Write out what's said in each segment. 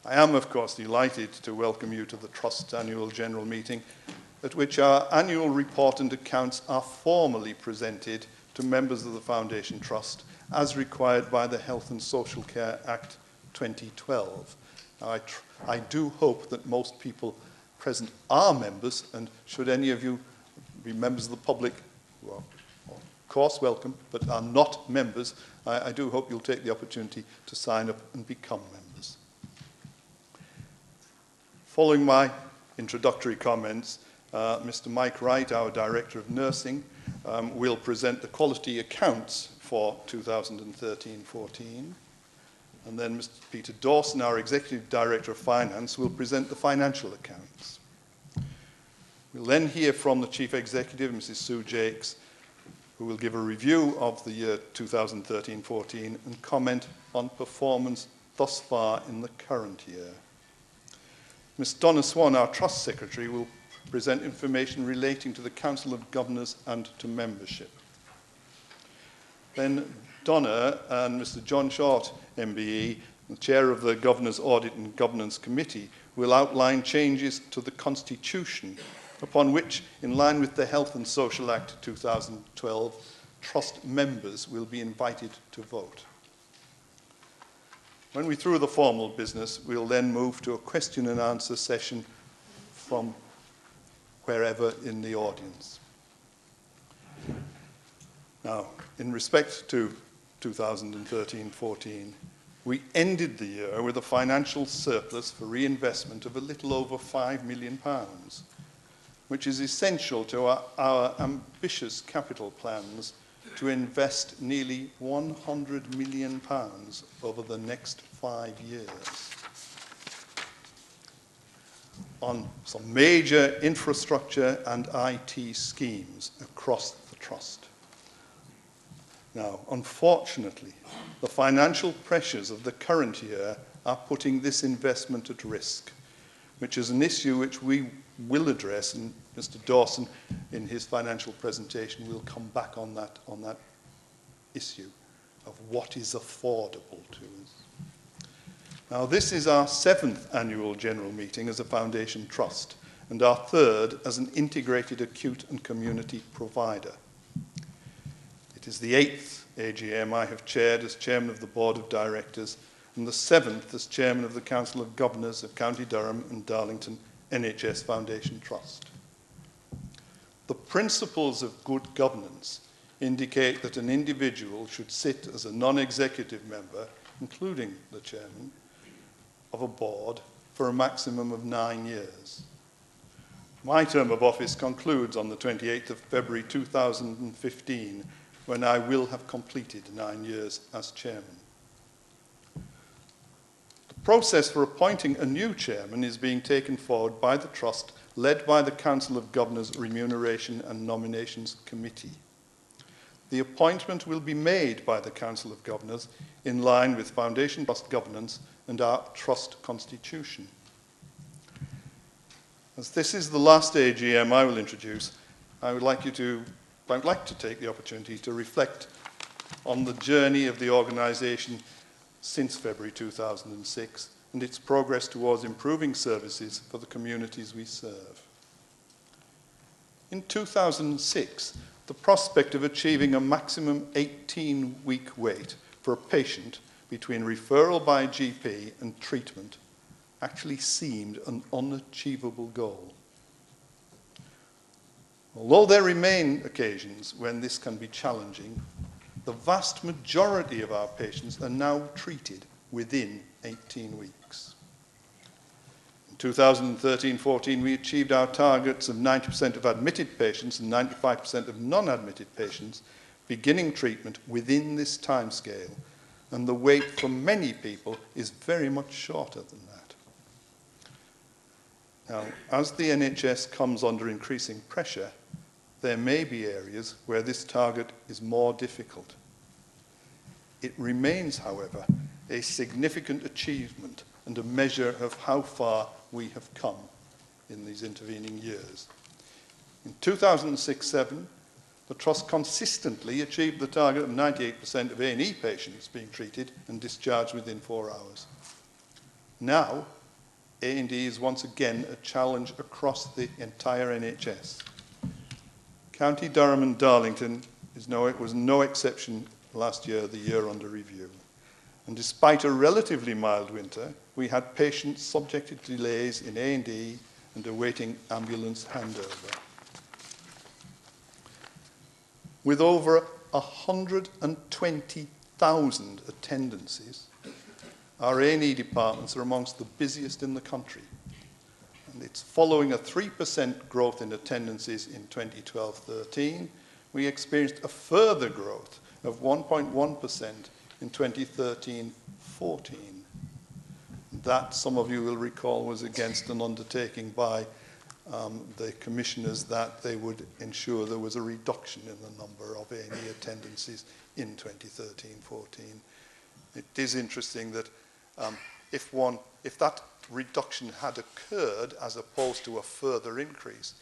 I am, of course, delighted to welcome you to the Trust's annual general meeting, at which our annual report and accounts are formally presented to members of the Foundation Trust as required by the Health and Social Care Act 2012. Now, I do hope that most people present are members, and should any of you be members of the public who are, of course, welcome, but are not members, I do hope you'll take the opportunity to sign up and become members. Following my introductory comments, Mr. Mike Wright, our Director of Nursing, will present the quality accounts for 2013-14. And then Mr. Peter Dawson, our Executive Director of Finance, will present the financial accounts. We'll then hear from the Chief Executive, Mrs. Sue Jakes, who will give a review of the year 2013-14 and comment on performance thus far in the current year. Ms. Donna Swan, our Trust Secretary, will present information relating to the Council of Governors and to membership. Then Donna and Mr. John Short, MBE, the Chair of the Governors Audit and Governance Committee, will outline changes to the Constitution upon which, in line with the Health and Social Act 2012, Trust members will be invited to vote. When we're through the formal business, we'll then move to a question and answer session from wherever in the audience. Now, in respect to 2013-14, we ended the year with a financial surplus for reinvestment of a little over £5 million, which is essential to our ambitious capital plans to invest nearly £100 million over the next 5 years on some major infrastructure and IT schemes across the Trust. Now, unfortunately, the financial pressures of the current year are putting this investment at risk, which is an issue which we will address, and Mr. Dawson, in his financial presentation, will come back on that issue of what is affordable to us. Now, this is our 7th annual general meeting as a Foundation Trust, and our 3rd as an integrated acute and community provider. It is the 8th AGM I have chaired as Chairman of the Board of Directors, and the 7th as Chairman of the Council of Governors of County Durham and Darlington NHS Foundation Trust. The principles of good governance indicate that an individual should sit as a non-executive member, including the chairman, of a board for a maximum of 9 years. My term of office concludes on the 28th of February 2015, when I will have completed 9 years as chairman. The process for appointing a new chairman is being taken forward by the Trust, led by the Council of Governors Remuneration and Nominations Committee. The appointment will be made by the Council of Governors in line with Foundation Trust governance and our Trust Constitution. As this is the last AGM I will introduce, I would like to take the opportunity to reflect on the journey of the organisation since February 2006 and its progress towards improving services for the communities we serve. In 2006, the prospect of achieving a maximum 18-week wait for a patient between referral by GP and treatment actually seemed an unachievable goal. Although there remain occasions when this can be challenging, the vast majority of our patients are now treated within 18 weeks. In 2013-14, we achieved our targets of 90% of admitted patients and 95% of non-admitted patients beginning treatment within this timescale, and the wait for many people is very much shorter than that. Now, as the NHS comes under increasing pressure, there may be areas where this target is more difficult. It remains, however, a significant achievement and a measure of how far we have come in these intervening years. In 2006-07, the Trust consistently achieved the target of 98% of A&E patients being treated and discharged within 4 hours. Now, A&E is once again a challenge across the entire NHS. County Durham and Darlington was no exception last year, the year under review. And despite a relatively mild winter, we had patients subjected to delays in A&E and awaiting ambulance handover. With over 120,000 attendances, our A&E departments are amongst the busiest in the country. And it's following a 3% growth in attendances in 2012-13, we experienced a further growth of 1.1% in 2013-14. That, some of you will recall, was against an undertaking by the commissioners that they would ensure there was a reduction in the number of A&E attendances in 2013-14. It is interesting that if that reduction had occurred as opposed to a further increase,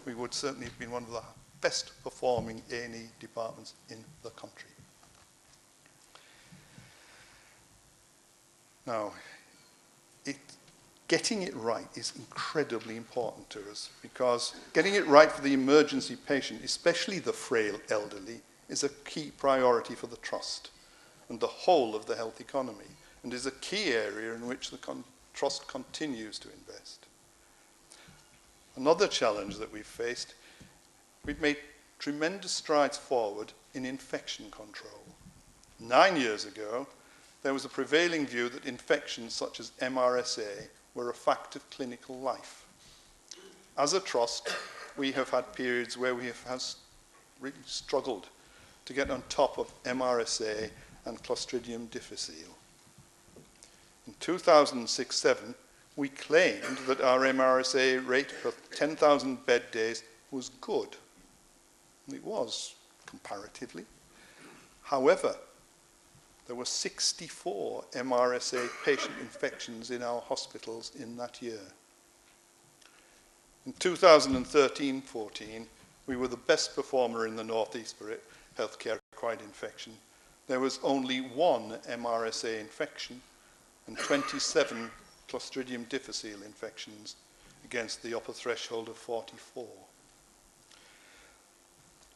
we would certainly have been one of the best performing A&E departments in the country. Now, getting it right is incredibly important to us, because getting it right for the emergency patient, especially the frail elderly, is a key priority for the Trust and the whole of the health economy, and is a key area in which the Trust continues to invest. Another challenge that we've faced, we've made tremendous strides forward in infection control. 9 years ago, there was a prevailing view that infections such as MRSA were a fact of clinical life. As a Trust, we have had periods where we have really struggled to get on top of MRSA and Clostridium difficile. In 2006-07, we claimed that our MRSA rate per 10,000 bed days was good. And it was, comparatively. However, there were 64 MRSA patient infections in our hospitals in that year. In 2013-14, we were the best performer in the North East for healthcare-acquired infection. There was only 1 MRSA infection and 27 Clostridium difficile infections against the upper threshold of 44.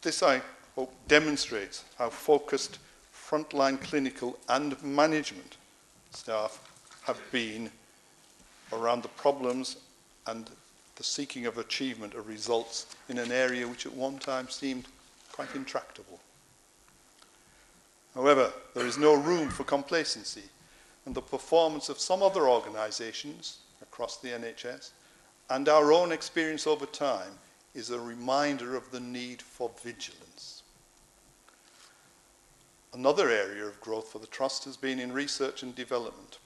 This, I hope, demonstrates how focused frontline clinical and management staff have been around the problems and the seeking of achievement of results in an area which at one time seemed quite intractable. However, there is no room for complacency, and the performance of some other organisations across the NHS and our own experience over time is a reminder of the need for vigilance. Another area of growth for the Trust has been in research and development.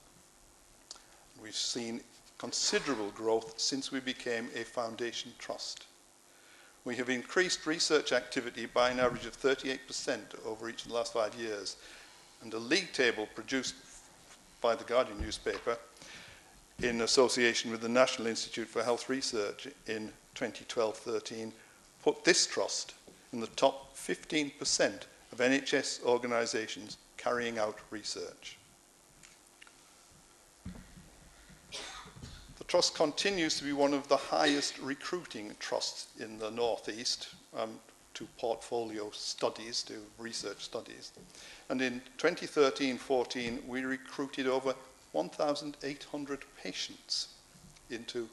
We've seen considerable growth since we became a foundation trust. We have increased research activity by an average of 38% over each of the last 5 years, and a league table produced by the Guardian newspaper in association with the National Institute for Health Research in 2012-13 put this Trust in the top 15% of NHS organisations carrying out research. The Trust continues to be one of the highest recruiting trusts in the North East to portfolio studies, to research studies. And in 2013-14, we recruited over 1,800 patients into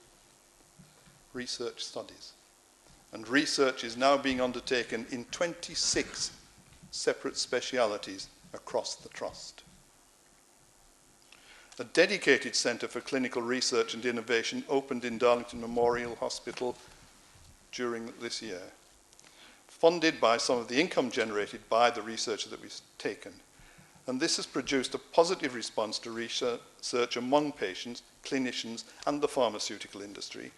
research studies. And research is now being undertaken in 26 separate specialities across the Trust. A dedicated centre for clinical research and innovation opened in Darlington Memorial Hospital during this year, funded by some of the income generated by the research that we've taken. And this has produced a positive response to research among patients, clinicians, and the pharmaceutical industry.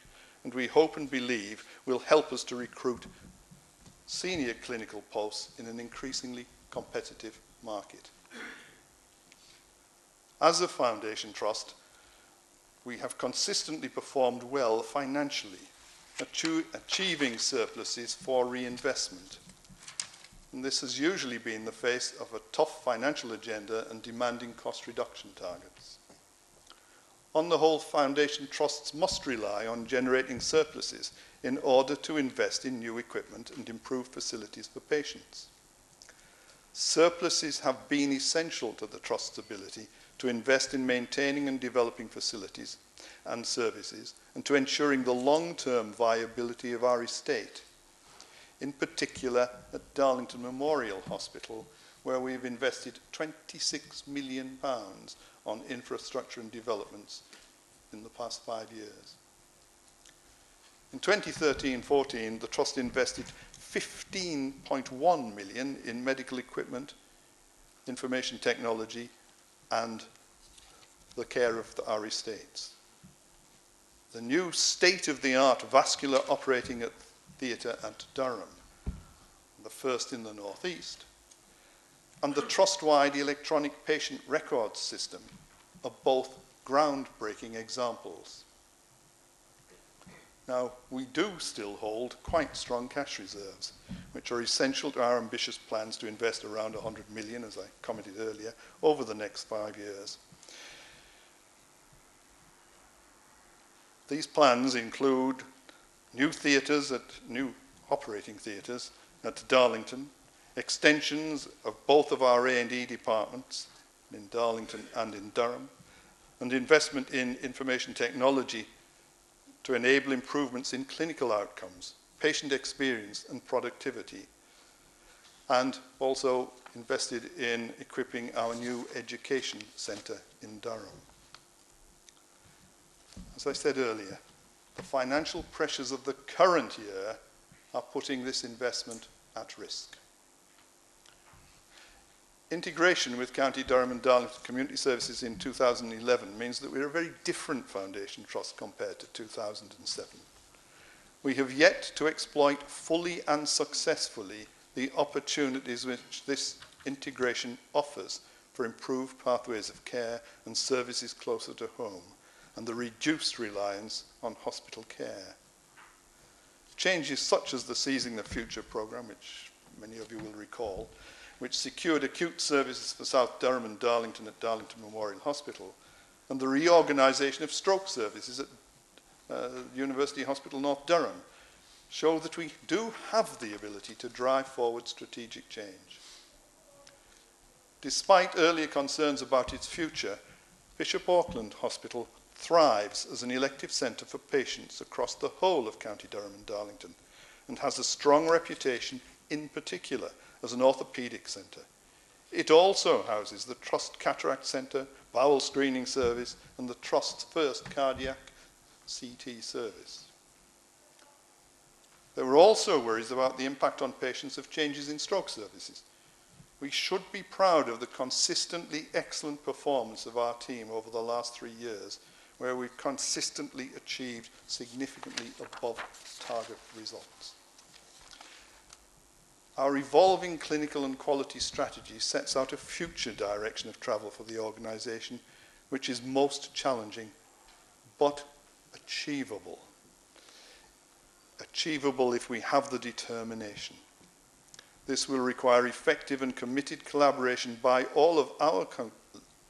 And we hope and believe will help us to recruit senior clinical posts in an increasingly competitive market. As a foundation trust, we have consistently performed well financially, achieving surpluses for reinvestment. And this has usually been the face of a tough financial agenda and demanding cost reduction targets. On the whole, foundation trusts must rely on generating surpluses in order to invest in new equipment and improve facilities for patients. Surpluses have been essential to the Trust's ability to invest in maintaining and developing facilities and services, and to ensuring the long-term viability of our estate, in particular at Darlington Memorial Hospital, where we've invested £26 million on infrastructure and developments in the past 5 years. In 2013-14, the Trust invested £15.1 million in medical equipment, information technology, and the care of our estates. The new state-of-the-art vascular operating theatre at Durham, the first in the northeast, and the trust-wide electronic patient records system are both groundbreaking examples. Now, we do still hold quite strong cash reserves, which are essential to our ambitious plans to invest around 100 million, as I commented earlier, over the next 5 years. These plans include new operating theatres at Darlington, extensions of both of our A&E departments in Darlington and in Durham, and investment in information technology to enable improvements in clinical outcomes, patient experience and productivity, and also invested in equipping our new education centre in Durham. As I said earlier, the financial pressures of the current year are putting this investment at risk. Integration with County Durham and Darlington Community Services in 2011 means that we're a very different foundation trust compared to 2007. We have yet to exploit fully and successfully the opportunities which this integration offers for improved pathways of care and services closer to home, and the reduced reliance on hospital care. Changes such as the Seizing the Future programme, which many of you will recall, which secured acute services for South Durham and Darlington at Darlington Memorial Hospital, and the reorganisation of stroke services at University Hospital North Durham, show that we do have the ability to drive forward strategic change. Despite earlier concerns about its future, Bishop Auckland Hospital thrives as an elective centre for patients across the whole of County Durham and Darlington, and has a strong reputation, in particular, as an orthopaedic centre. It also houses the Trust Cataract Centre, bowel screening service, and the Trust's first cardiac CT service. There were also worries about the impact on patients of changes in stroke services. We should be proud of the consistently excellent performance of our team over the last 3 years, where we've consistently achieved significantly above target results. Our evolving clinical and quality strategy sets out a future direction of travel for the organisation, which is most challenging, but achievable. Achievable if we have the determination. This will require effective and committed collaboration by all of our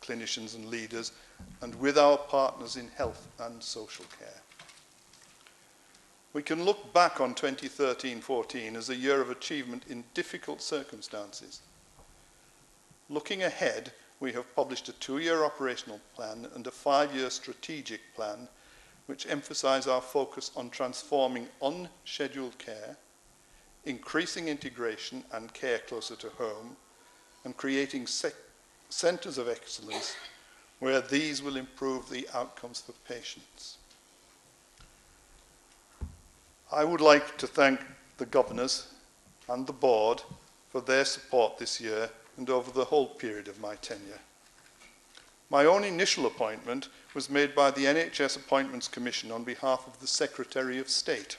clinicians and leaders, and with our partners in health and social care. We can look back on 2013-14 as a year of achievement in difficult circumstances. Looking ahead, we have published a 2-year operational plan and a 5-year strategic plan, which emphasise our focus on transforming unscheduled care, increasing integration and care closer to home, and creating centres of excellence where these will improve the outcomes for patients. I would like to thank the governors and the board for their support this year and over the whole period of my tenure. My own initial appointment was made by the NHS Appointments Commission on behalf of the Secretary of State.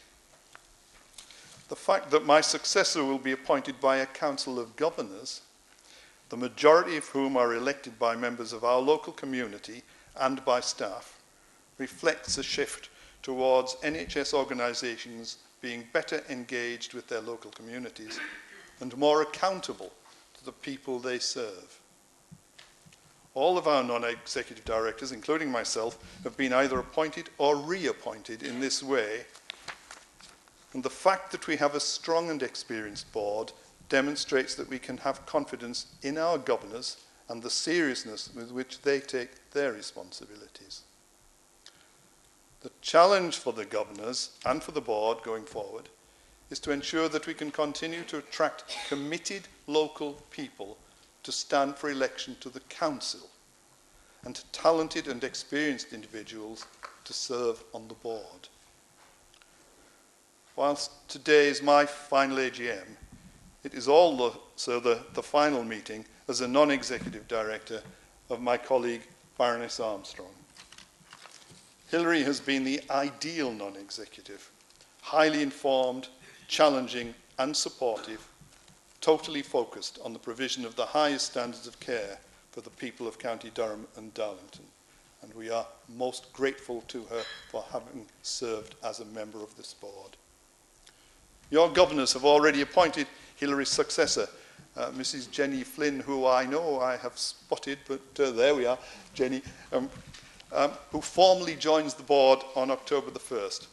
The fact that my successor will be appointed by a council of governors, the majority of whom are elected by members of our local community and by staff, reflects a shift towards NHS organisations being better engaged with their local communities and more accountable to the people they serve. All of our non-executive directors, including myself, have been either appointed or reappointed in this way. And the fact that we have a strong and experienced board demonstrates that we can have confidence in our governors and the seriousness with which they take their responsibilities. The challenge for the governors and for the board going forward is to ensure that we can continue to attract committed local people to stand for election to the council and talented and experienced individuals to serve on the board. Whilst today is my final AGM, it is also the final meeting as a non-executive director of my colleague Baroness Armstrong. Hilary has been the ideal non-executive, highly informed, challenging and supportive, totally focused on the provision of the highest standards of care for the people of County Durham and Darlington. And we are most grateful to her for having served as a member of this board. Your governors have already appointed Hilary's successor, Mrs. Jenny Flynn, who I know I have spotted, but there we are, Jenny, who formally joins the board on October the 1st.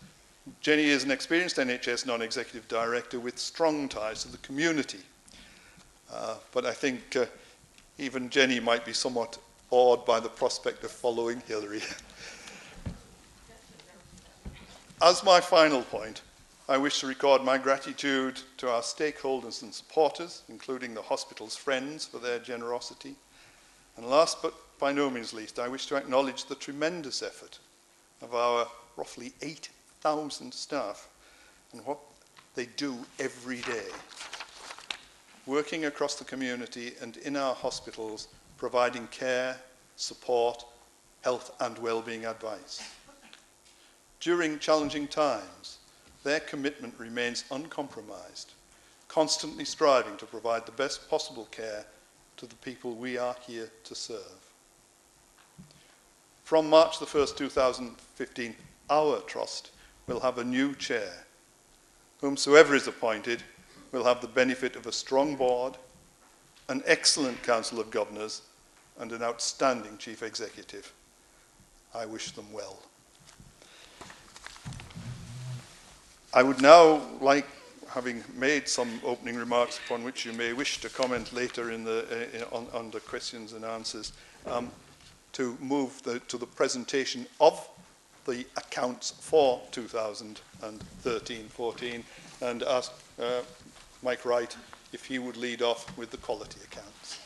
Jenny is an experienced NHS non-executive director with strong ties to the community. But I think even Jenny might be somewhat awed by the prospect of following Hilary. As my final point, I wish to record my gratitude to our stakeholders and supporters, including the hospital's friends, for their generosity. And last but by no means least, I wish to acknowledge the tremendous effort of our roughly 8,000 staff and what they do every day, working across the community and in our hospitals, providing care, support, health and well-being advice. During challenging times, their commitment remains uncompromised, constantly striving to provide the best possible care to the people we are here to serve. From March the 1st, 2015, our trust will have a new chair. Whomsoever is appointed will have the benefit of a strong board, an excellent council of governors, and an outstanding chief executive. I wish them well. I would now like, having made some opening remarks upon which you may wish to comment later on the questions and answers, to move to the presentation of the accounts for 2013-14 and ask Mike Wright if he would lead off with the quality accounts.